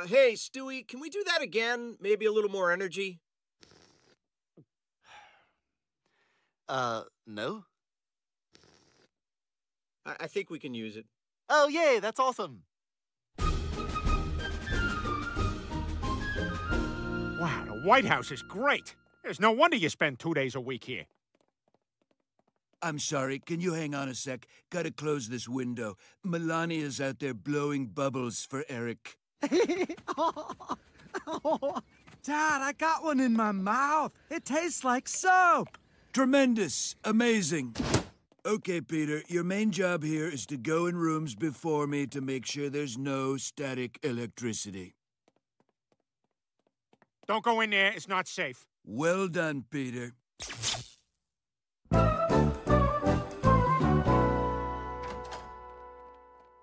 Hey, Stewie, can we do that again? Maybe a little more energy? No? I think we can use it. Oh, yay, that's awesome. Wow, the White House is great. There's no wonder you spend 2 days a week here. I'm sorry, can you hang on a sec? Gotta close this window. Melania's out there blowing bubbles for Eric. Dad, I got one in my mouth. It tastes like soap. Tremendous. Amazing. Okay, Peter, your main job here is to go in rooms before me to make sure there's no static electricity. Don't go in there. It's not safe. Well done, Peter.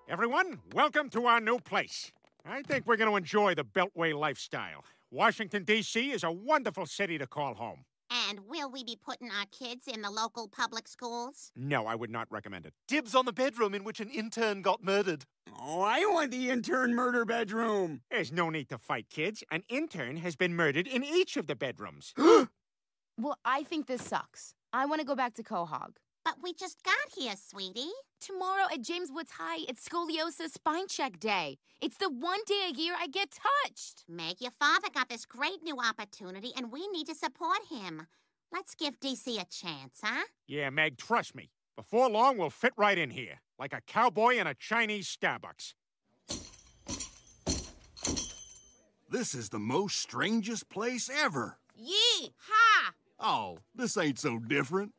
Everyone, welcome to our new place. I think we're going to enjoy the Beltway lifestyle. Washington, D.C. is a wonderful city to call home. And will we be putting our kids in the local public schools? No, I would not recommend it. Dibs on the bedroom in which an intern got murdered. Oh, I want the intern murder bedroom. There's no need to fight, kids. An intern has been murdered in each of the bedrooms. Well, I think this sucks. I want to go back to Quahog. But we just got here, sweetie. Tomorrow at James Woods High, it's Scoliosis Spine Check Day. It's the one day a year I get touched. Meg, your father got this great new opportunity, and we need to support him. Let's give DC a chance, huh? Yeah, Meg, trust me. Before long, we'll fit right in here, like a cowboy in a Chinese Starbucks. This is the most strangest place ever. Yee! Ha! Oh, this ain't so different.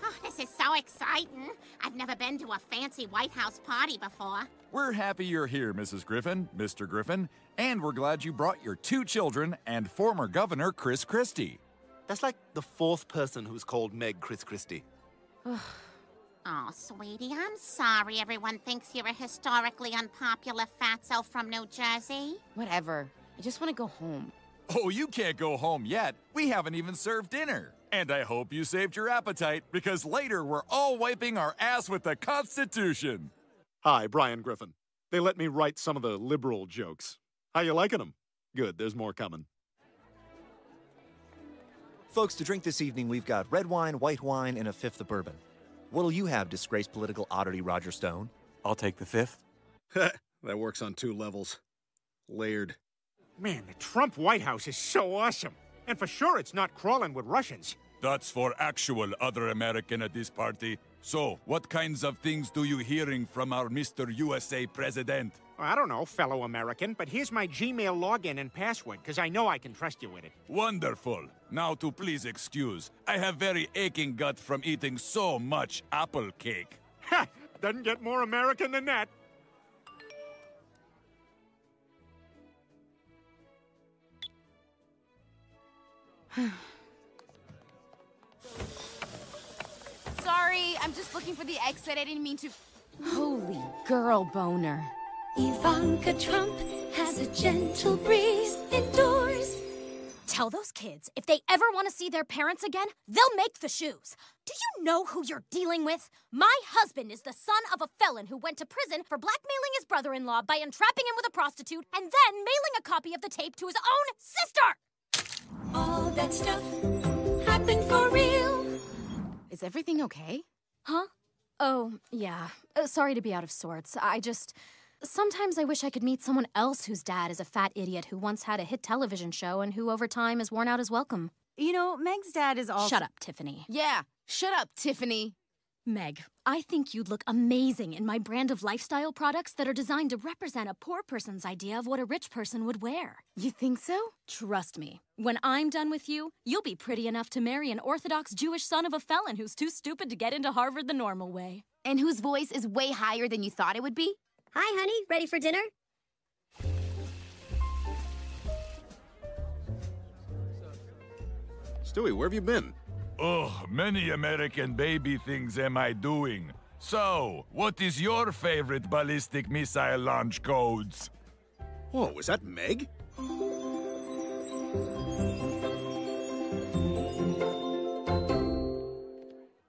Oh, this is so exciting. I've never been to a fancy White House party before. We're happy you're here, Mrs. Griffin, Mr. Griffin, and we're glad you brought your 2 children and former Governor Chris Christie. That's like the 4th person who's called Meg Chris Christie. Oh, sweetie, I'm sorry everyone thinks you're a historically unpopular fatso from New Jersey. Whatever. I just want to go home. Oh, you can't go home yet. We haven't even served dinner. And I hope you saved your appetite, because later we're all wiping our ass with the Constitution. Hi, Brian Griffin. They let me write some of the liberal jokes. How you liking them? Good, there's more coming. Folks, to drink this evening, we've got red wine, white wine, and a 5th of bourbon. What'll you have, disgraced political oddity Roger Stone? I'll take the 5th. That works on 2 levels. Layered. Man, the Trump White House is so awesome. And for sure it's not crawling with Russians. That's for actual other American at this party. So, what kinds of things do you hearing from our Mr. USA President? I don't know, fellow American, but here's my Gmail login and password, because I know I can trust you with it. Wonderful. Now to please excuse. I have very aching gut from eating so much apple cake. Ha! Doesn't get more American than that. Sorry, I'm just looking for the exit. I didn't mean to. Holy girl boner. Ivanka Trump has a gentle breeze indoors. Tell those kids, if they ever want to see their parents again, they'll make the shoes. Do you know who you're dealing with? My husband is the son of a felon who went to prison for blackmailing his brother-in-law by entrapping him with a prostitute and then mailing a copy of the tape to his own sister! All that stuff happened for real. Is everything okay? Huh? Oh, yeah. Sorry to be out of sorts. Sometimes I wish I could meet someone else whose dad is a fat idiot who once had a hit television show and who over time has worn out his welcome. You know, Meg's dad is also— Shut up, Tiffany. Yeah, shut up, Tiffany. Meg, I think you'd look amazing in my brand of lifestyle products that are designed to represent a poor person's idea of what a rich person would wear. You think so? Trust me. When I'm done with you, you'll be pretty enough to marry an Orthodox Jewish son of a felon who's too stupid to get into Harvard the normal way. And whose voice is way higher than you thought it would be? Hi, honey. Ready for dinner? Stewie, where have you been? Oh, many American baby things am I doing. So, what is your favorite ballistic missile launch codes? Whoa, is that Meg?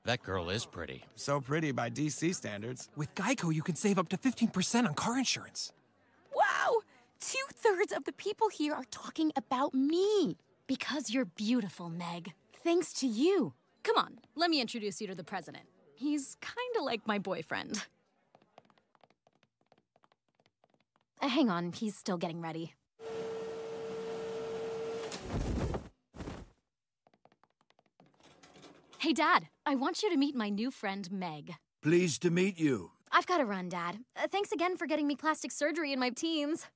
That girl is pretty. So pretty by DC standards. With Geico, you can save up to 15% on car insurance. Wow! 2/3 of the people here are talking about me. Because you're beautiful, Meg. Thanks to you. Come on, let me introduce you to the president. He's kind of like my boyfriend. Hang on, he's still getting ready. Hey, Dad, I want you to meet my new friend, Meg. Pleased to meet you. I've got to run, Dad. Thanks again for getting me plastic surgery in my teens.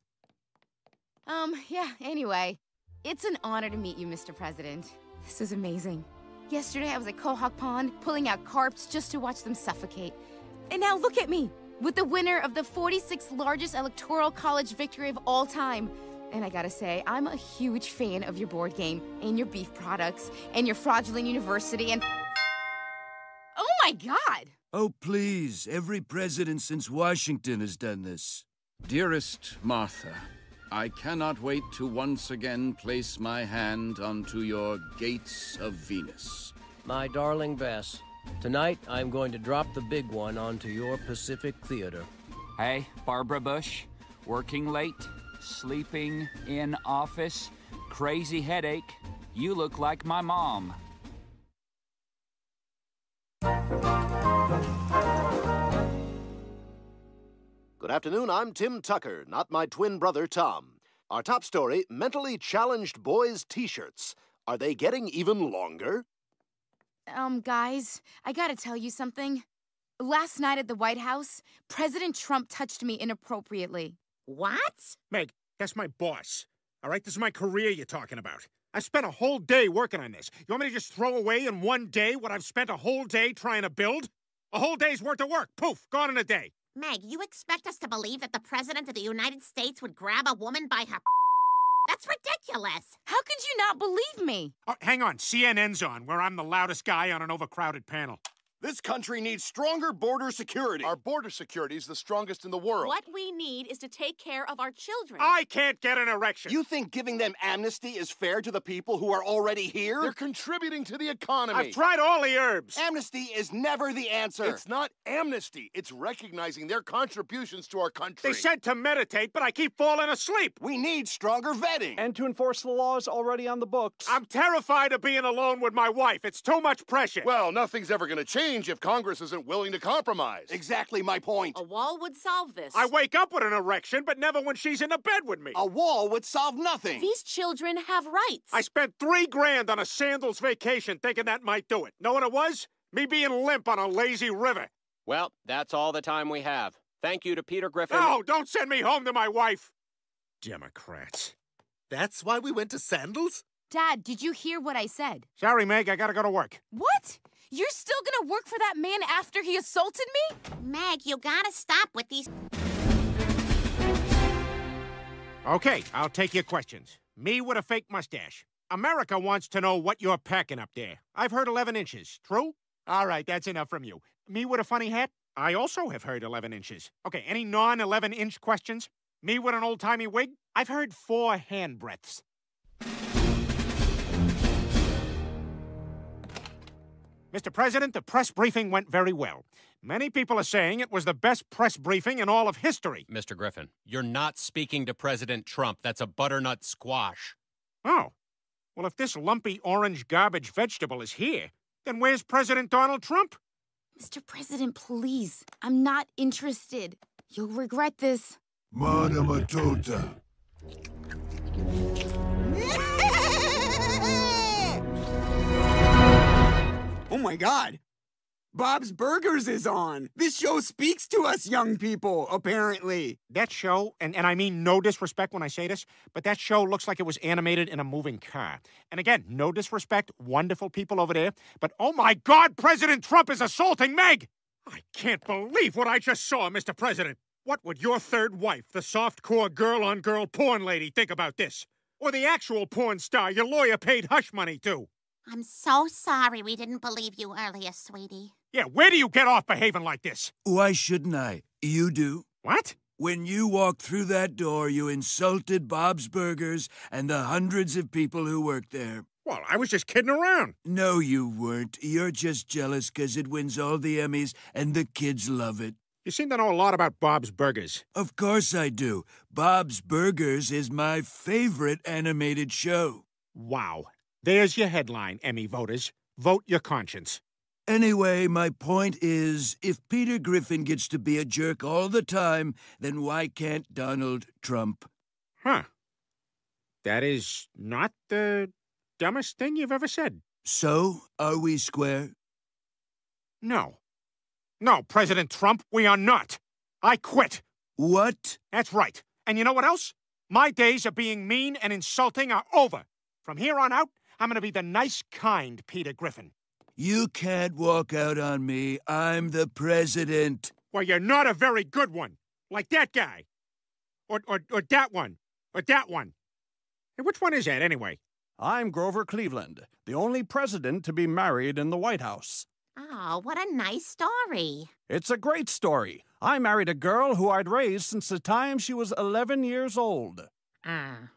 Yeah, anyway. It's an honor to meet you, Mr. President. This is amazing. Yesterday, I was at Quahog Pond, pulling out carps just to watch them suffocate. And now look at me, with the winner of the 46th largest electoral college victory of all time. And I gotta say, I'm a huge fan of your board game, and your beef products, and your fraudulent university, and... Oh my God! Oh, please. Every president since Washington has done this. Dearest Martha, I cannot wait to once again place my hand onto your gates of Venus. My darling Bess, tonight I'm going to drop the big one onto your Pacific Theater. Hey, Barbara Bush, working late, sleeping in office, crazy headache. You look like my mom. Good afternoon, I'm Tim Tucker, not my twin brother Tom. Our top story, mentally challenged boys' t-shirts. Are they getting even longer? Guys, I gotta tell you something. Last night at the White House, President Trump touched me inappropriately. What? Meg, that's my boss. All right, this is my career you're talking about. I spent a whole day working on this. You want me to just throw away in one day what I've spent a whole day trying to build? A whole day's worth of work. Poof, gone in a day. Meg, you expect us to believe that the President of the United States would grab a woman by her... That's ridiculous. How could you not believe me? Oh, hang on, CNN's on, where I'm the loudest guy on an overcrowded panel. This country needs stronger border security. Our border security is the strongest in the world. What we need is to take care of our children. I can't get an erection. You think giving them amnesty is fair to the people who are already here? They're contributing to the economy. I've tried all the herbs. Amnesty is never the answer. It's not amnesty. It's recognizing their contributions to our country. They said to meditate, but I keep falling asleep. We need stronger vetting. And to enforce the laws already on the books. I'm terrified of being alone with my wife. It's too much pressure. Well, nothing's ever going to change if Congress isn't willing to compromise. Exactly my point. A wall would solve this. I wake up with an erection, but never when she's in the bed with me. A wall would solve nothing. These children have rights. I spent $3 grand on a sandals vacation thinking that might do it. Know what it was? Me being limp on a lazy river. Well, that's all the time we have. Thank you to Peter Griffin. No, don't send me home to my wife. Democrats. That's why we went to sandals? Dad, did you hear what I said? Sorry, Meg, I gotta go to work. What? You're still gonna work for that man after he assaulted me? Meg, you gotta stop with these... Okay, I'll take your questions. Me with a fake mustache. America wants to know what you're packing up there. I've heard 11 inches. True? All right, that's enough from you. Me with a funny hat? I also have heard 11 inches. Okay, any non-11-inch questions? Me with an old-timey wig? I've heard 4 hand breadths. Mr. President, the press briefing went very well. Many people are saying it was the best press briefing in all of history. Mr. Griffin, you're not speaking to President Trump. That's a butternut squash. Oh. Well, if this lumpy orange garbage vegetable is here, then where's President Donald Trump? Mr. President, please. I'm not interested. You'll regret this. Mana Matota. Oh my God! Bob's Burgers is on! This show speaks to us young people, apparently. That show, and I mean no disrespect when I say this, but that show looks like it was animated in a moving car. And again, no disrespect, wonderful people over there, but oh my God, President Trump is assaulting Meg! I can't believe what I just saw, Mr. President. What would your third wife, the soft-core girl-on-girl porn lady, think about this? Or the actual porn star your lawyer paid hush money to? I'm so sorry we didn't believe you earlier, sweetie. Yeah, where do you get off behaving like this? Why shouldn't I? You do. What? When you walked through that door, you insulted Bob's Burgers and the hundreds of people who work there. Well, I was just kidding around. No, you weren't. You're just jealous because it wins all the Emmys and the kids love it. You seem to know a lot about Bob's Burgers. Of course I do. Bob's Burgers is my favorite animated show. Wow. There's your headline, Emmy voters. Vote your conscience. Anyway, my point is, if Peter Griffin gets to be a jerk all the time, then why can't Donald Trump? Huh. That is not the dumbest thing you've ever said. So, are we square? No. No, President Trump, we are not. I quit. What? That's right. And you know what else? My days of being mean and insulting are over. From here on out, I'm going to be the nice, kind Peter Griffin. You can't walk out on me. I'm the president. Well, you're not a very good one. Like that guy. Or that one. Or that one. Hey, which one is that, anyway? I'm Grover Cleveland, the only president to be married in the White House. Oh, what a nice story. It's a great story. I married a girl who I'd raised since the time she was 11 years old. Ah.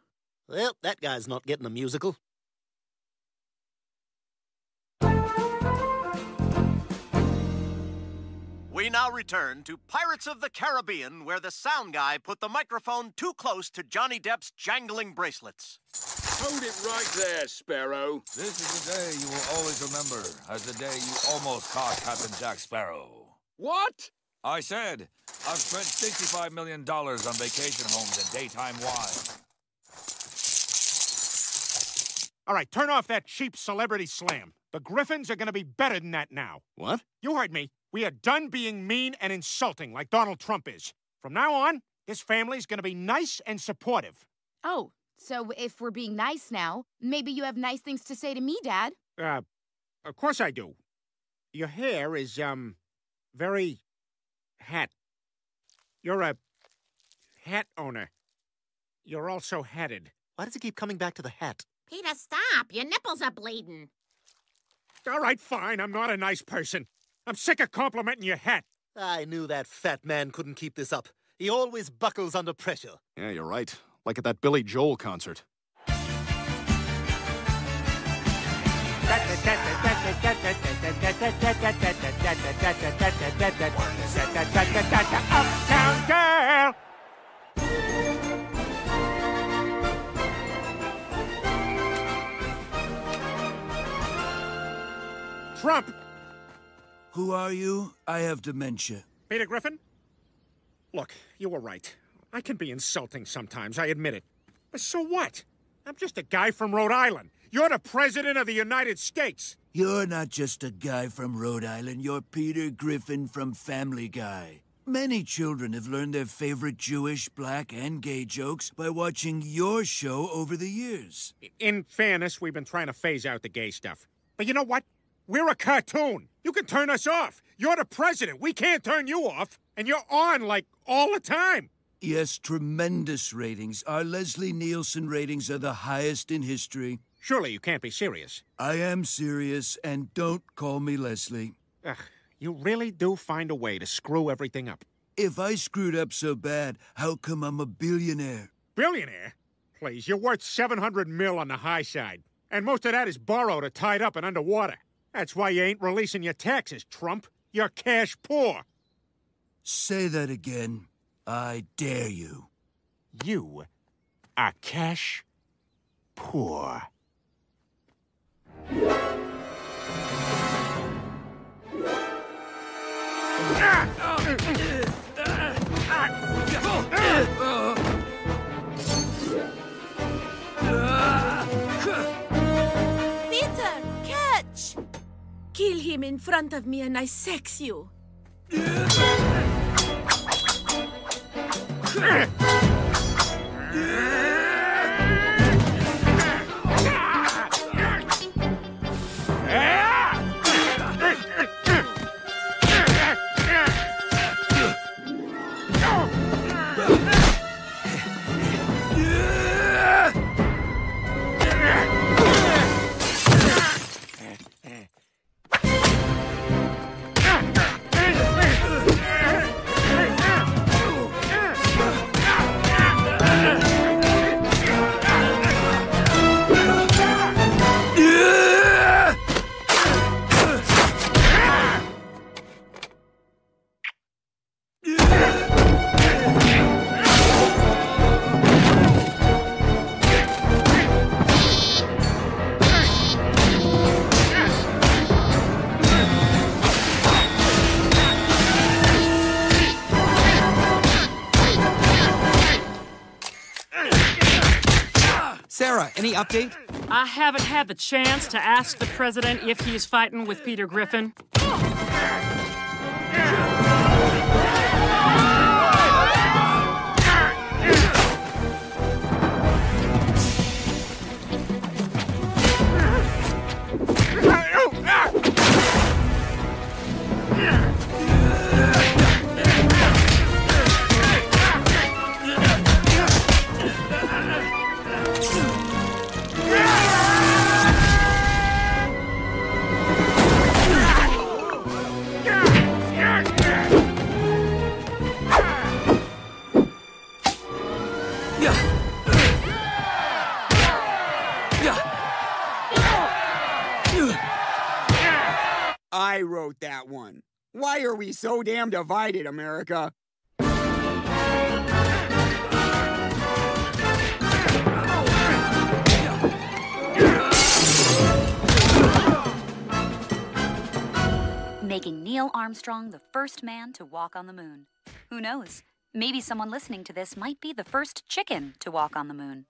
Well, that guy's not getting a musical. We now return to Pirates of the Caribbean, where the sound guy put the microphone too close to Johnny Depp's jangling bracelets. Hold it right there, Sparrow. This is the day you will always remember as the day you almost caught Captain Jack Sparrow. What? I said, I've spent $65 million on vacation homes and daytime wine. All right, turn off that cheap celebrity slam. The Griffins are going to be better than that now. What? You heard me. We are done being mean and insulting like Donald Trump is. From now on, this family's going to be nice and supportive. Oh, so if we're being nice now, maybe you have nice things to say to me, Dad. Of course I do. Your hair is, very hat. You're a hat owner. You're also hatted. Why does he keep coming back to the hat? Peter, stop. Your nipples are bleeding. All right, fine. I'm not a nice person. I'm sick of complimenting your hat. I knew that fat man couldn't keep this up. He always buckles under pressure. Yeah, you're right. Like at that Billy Joel concert. Uptown Girl! Trump! Who are you? I have dementia. Peter Griffin? Look, you were right. I can be insulting sometimes, I admit it. But so what? I'm just a guy from Rhode Island. You're the President of the United States. You're not just a guy from Rhode Island. You're Peter Griffin from Family Guy. Many children have learned their favorite Jewish, black, and gay jokes by watching your show over the years. In fairness, we've been trying to phase out the gay stuff. But you know what? We're a cartoon. You can turn us off. You're the president. We can't turn you off. And you're on, like, all the time. Yes, tremendous ratings. Our Leslie Nielsen ratings are the highest in history. Surely you can't be serious. I am serious, and don't call me Leslie. Ugh, you really do find a way to screw everything up. If I screwed up so bad, how come I'm a billionaire? Billionaire? Please, you're worth $700 million on the high side. And most of that is borrowed or tied up and underwater. That's why you ain't releasing your taxes, Trump. You're cash poor. Say that again. I dare you. You are cash poor. Peter, catch! Kill him in front of me and I sex you. Sarah, any update? I haven't had the chance to ask the president if he's fighting with Peter Griffin. I wrote that one. Why are we so damn divided, America? Making Neil Armstrong the first man to walk on the moon. Who knows? Maybe someone listening to this might be the first chicken to walk on the moon.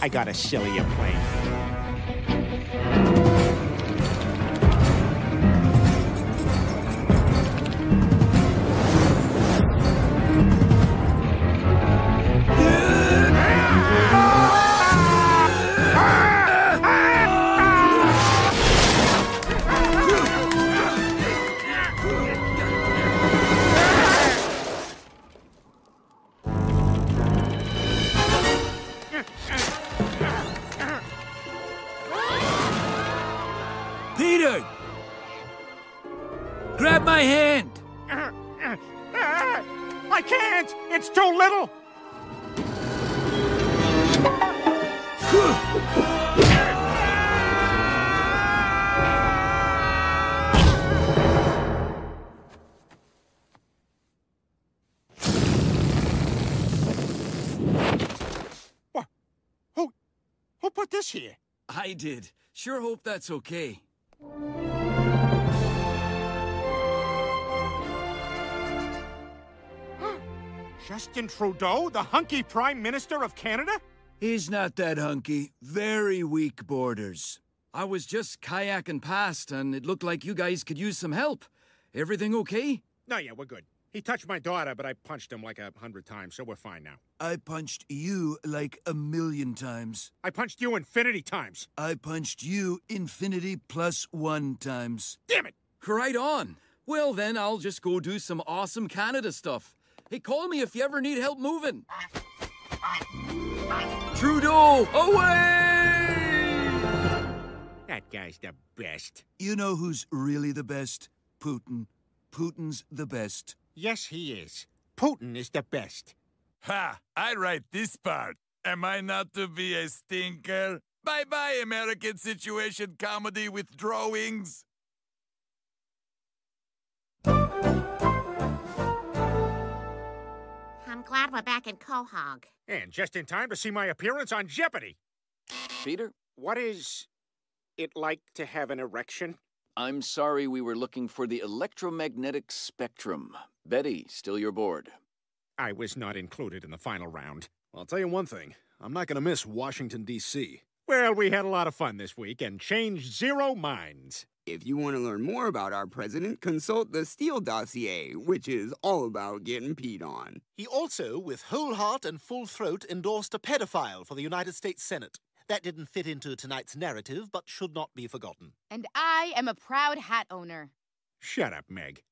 I got a sillier plane. Peter! Grab my hand! I can't! It's too little! What? Who put this here? I did. Sure hope that's okay. Justin Trudeau, the hunky Prime Minister of Canada? He's not that hunky. Very weak borders. I was just kayaking past, and it looked like you guys could use some help. Everything okay? No, yeah, we're good. He touched my daughter, but I punched him like 100 times, so we're fine now. I punched you like 1,000,000 times. I punched you infinity times. I punched you infinity plus 1 times. Damn it! Right on. Well, then I'll just go do some awesome Canada stuff. Hey, call me if you ever need help moving. Trudeau, away! That guy's the best. You know who's really the best? Putin. Putin's the best. Yes, he is. Putin is the best. Ha! I write this part. Am I not to be a stinker? Bye-bye, American situation comedy with drawings. I'm glad we're back in Quahog. And just in time to see my appearance on Jeopardy! Peter? What is it like to have an erection? I'm sorry, we were looking for the electromagnetic spectrum. Betty, still your board. I was not included in the final round. I'll tell you one thing. I'm not going to miss Washington, D.C. Well, we had a lot of fun this week and changed 0 minds. If you want to learn more about our president, consult the Steele dossier, which is all about getting peed on. He also, with whole heart and full throat, endorsed a pedophile for the United States Senate. That didn't fit into tonight's narrative, but should not be forgotten. And I am a proud hat owner. Shut up, Meg.